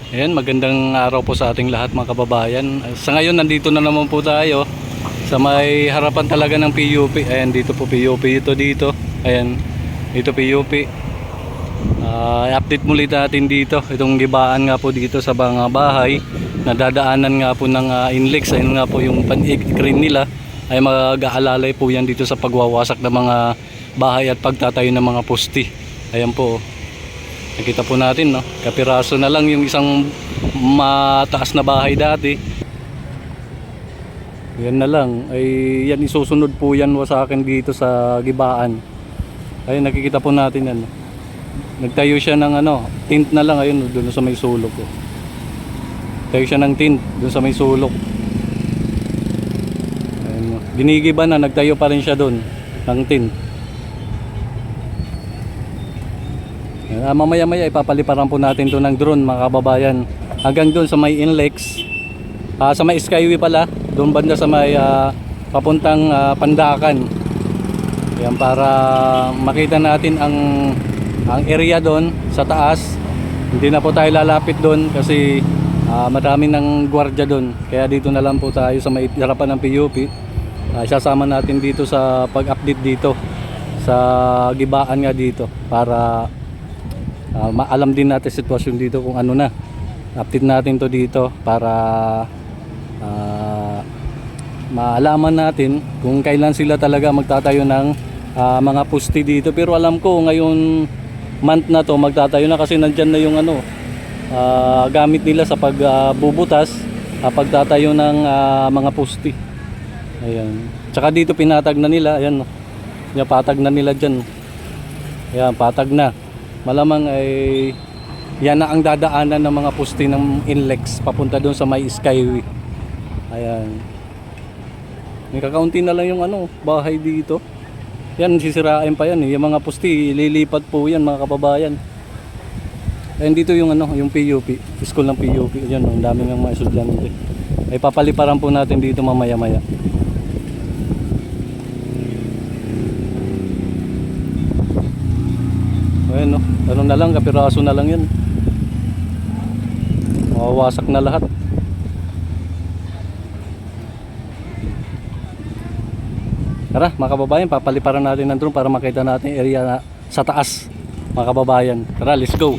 Ayan, magandang araw po sa ating lahat mga kababayan. Sa ngayon, nandito na naman po tayo sa may harapan talaga ng PUP. Ayan, dito po PUP ito dito. Ayan, dito PUP. I-update muli natin dito. Itong gibaan nga po dito sa mga bahay. Nadadaanan nga po ng Nlex. Ayun nga po yung pan-green nila. Ay mag-aalalay po yan dito sa pagwawasak ng mga bahay at pagtatayo ng mga poste. Ayan po. Nakita po natin, no? Kapiraso na lang yung isang mataas na bahay dati. Yan na lang. Ay yan, isusunod po yan sa akin dito sa Gibaan. Ayun, nakikita po natin yan. Nagtayo siya ng tint na lang. Ayun, doon sa may sulok. Tayo siya ng tint doon sa may sulok. Ayun, ginigiba na, nagtayo pa rin siya doon ng tint. Mamaya-maya ipapaliparan po natin to ng drone mga kababayan hanggang doon sa may Nlex, sa may Skyway pala, doon banda sa may papuntang Pandakan. Yan, para makita natin ang area doon sa taas. Hindi na po tayo lalapit doon kasi marami ng gwardiya doon, kaya dito na lang po tayo sa may harapan ng PUP. Sasama natin dito sa pag-update dito sa Gibaan nga dito para maalam din natin sitwasyon dito kung ano na. Update natin to dito para maalaman natin kung kailan sila talaga magtatayo ng mga poste dito. Pero alam ko ngayon month na to magtatayo na kasi nandyan na yung gamit nila sa pagbubutas, pagtatayo ng mga poste. Ayan. Tsaka dito pinatag na nila. Ayan, yung patag na nila dyan. Ayan, patag na. Malamang ay yan na ang dadaanan ng mga poste ng Nlex papunta doon sa may Skyway. Ayan. May kakaunti na lang yung bahay dito. Yan, sisirain pa yan. Yung mga poste ililipat po yan mga kababayan. Ayan, dito yung yung PUP, school ng PUP. Yan, ang dami ng mga estudyante. Ay papaliparan po natin dito mamaya-maya. Ayan, no? Na lang, kapiraso na lang yan. Mawawasak na lahat. Tara mga kababayan, papaliparan natin ng drone para makita natin area sa taas mga kababayan. Tara, let's go.